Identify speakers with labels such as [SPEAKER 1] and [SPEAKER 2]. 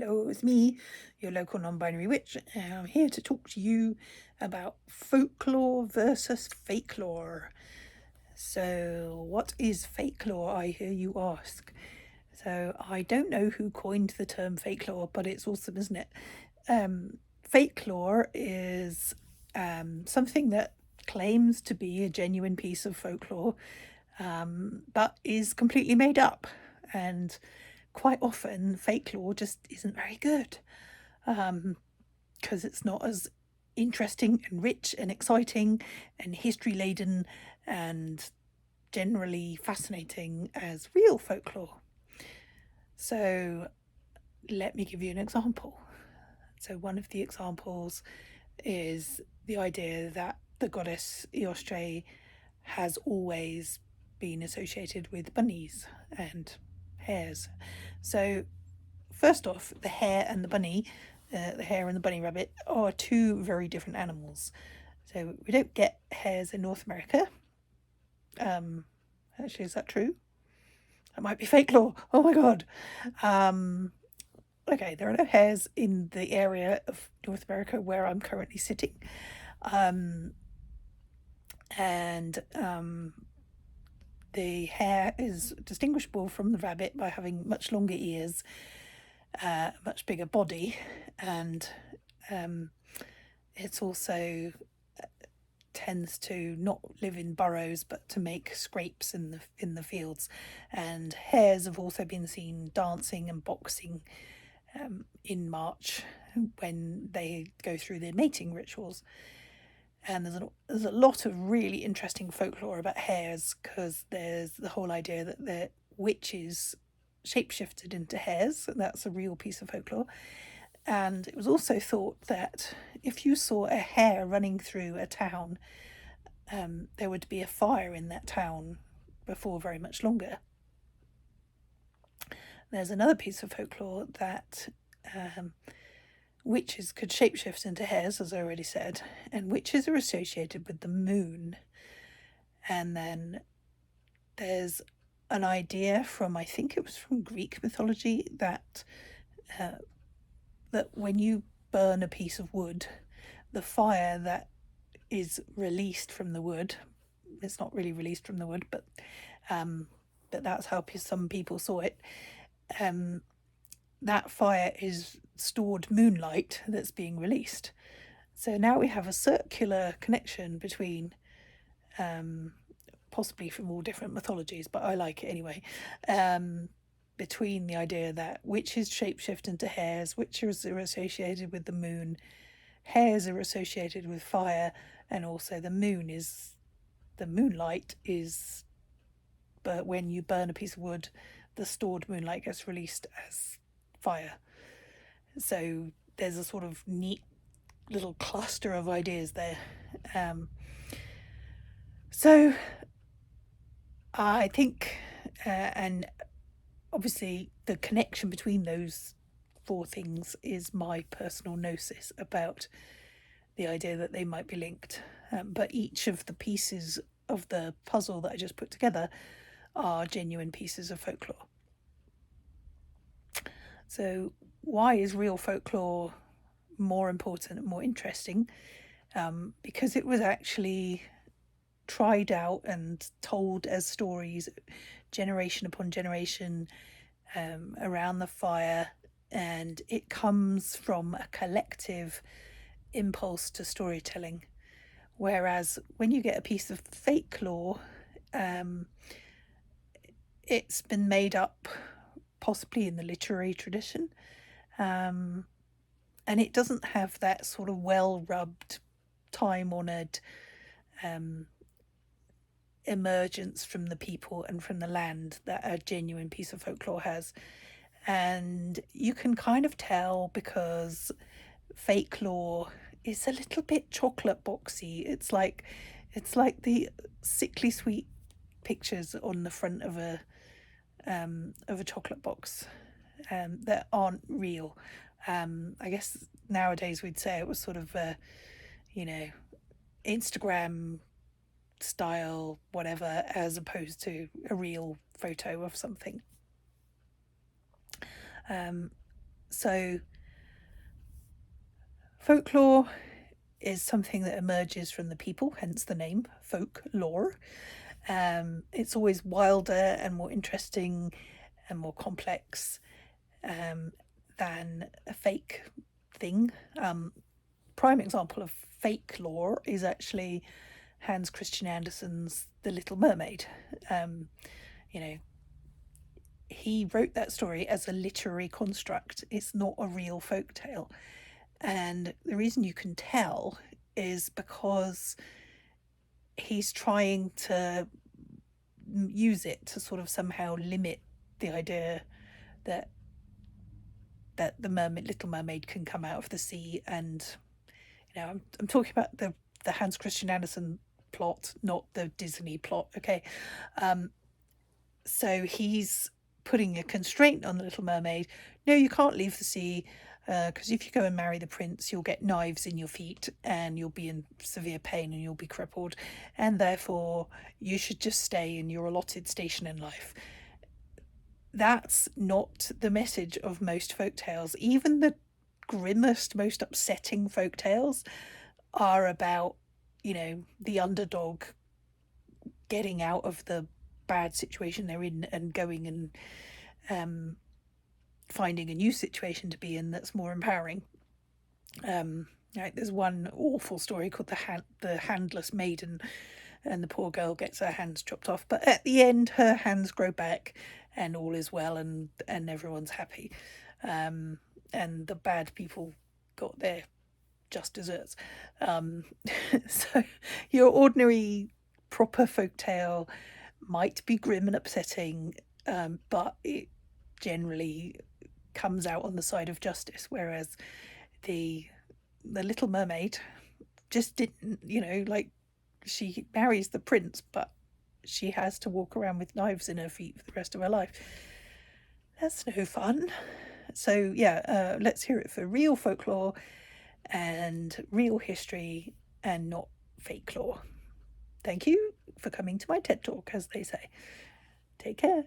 [SPEAKER 1] Hello, it's me, your local non-binary witch, and I'm here to talk to you about folklore versus fakelore. So, what is fakelore, I hear you ask? So, I don't know who coined the term fakelore, but it's awesome, isn't it? Fakelore is something that claims to be a genuine piece of folklore, but is completely made up. And quite often, fakelore just isn't very good because it's not as interesting and rich and exciting and history laden and generally fascinating as real folklore. So, let me give you an example. So, one of the examples is the idea that the goddess Eostre has always been associated with bunnies and hares. So, first off, the hare and the bunny, the hare and the bunny rabbit, are two very different animals. So, we don't get hares in North America. Actually, is that true? That might be fake lore. Oh my god. Okay, there are no hares in the area of North America where I'm currently sitting. The hare is distinguishable from the rabbit by having much longer ears, much bigger body, and it's also tends to not live in burrows but to make scrapes in the fields. And hares have also been seen dancing and boxing in March when they go through their mating rituals. And there's a lot of really interesting folklore about hares, because there's the whole idea that the witches shapeshifted into hares. That's a real piece of folklore. And it was also thought that if you saw a hare running through a town, there would be a fire in that town before very much longer. There's another piece of folklore that witches could shapeshift into hares, as I already said, and witches are associated with the moon. And then there's an idea from, I think it was from Greek mythology, that when you burn a piece of wood, the fire that is released from the wood, it's not really released from the wood, but that's how some people saw it. That fire is stored moonlight that's being released. So now we have a circular connection between, possibly from all different mythologies, but I like it anyway, between the idea that witches shapeshift into hares, witches are associated with the moon, hares are associated with fire, and also the moonlight is, but when you burn a piece of wood, the stored moonlight gets released as fire. So there's a sort of neat little cluster of ideas there. So I think, and obviously the connection between those four things is my personal gnosis about the idea that they might be linked. But each of the pieces of the puzzle that I just put together are genuine pieces of folklore. So why is real folklore more important and more interesting? Because it was actually tried out and told as stories generation upon generation around the fire, and it comes from a collective impulse to storytelling. Whereas when you get a piece of folklore, it's been made up possibly in the literary tradition, and it doesn't have that sort of well-rubbed, time-honoured emergence from the people and from the land that a genuine piece of folklore has. And you can kind of tell because folklore is a little bit chocolate boxy. It's like the sickly sweet pictures on the front of a chocolate box that aren't real. I guess nowadays we'd say it was sort of Instagram style whatever, as opposed to a real photo of something. So folklore is something that emerges from the people, hence the name folklore. It's always wilder and more interesting and more complex than a fake thing. Prime example of fake lore is actually Hans Christian Andersen's The Little Mermaid. You know, he wrote that story as a literary construct. It's not a real folk tale. And the reason you can tell is because he's trying to use it to sort of somehow limit the idea that the Little Mermaid can come out of the sea. And I'm talking about the Hans Christian Andersen plot, not the Disney plot. Okay, so he's putting a constraint on the Little Mermaid. No, you can't leave the sea, because if you go and marry the prince, you'll get knives in your feet and you'll be in severe pain and you'll be crippled, and therefore you should just stay in your allotted station in life. That's not the message of most folk tales. Even the grimmest, most upsetting folk tales are about, the underdog getting out of the bad situation they're in and going and finding a new situation to be in that's more empowering. There's one awful story called the Handless Maiden, and the poor girl gets her hands chopped off, but at the end her hands grow back and all is well, and everyone's happy, and the bad people got their just desserts. So your ordinary proper folktale might be grim and upsetting, but it generally comes out on the side of justice, whereas the Little Mermaid just didn't, like, she marries the prince, but she has to walk around with knives in her feet for the rest of her life. That's no fun. So yeah, let's hear it for real folklore and real history and not fake lore. Thank you for coming to my TED Talk, as they say. Take care.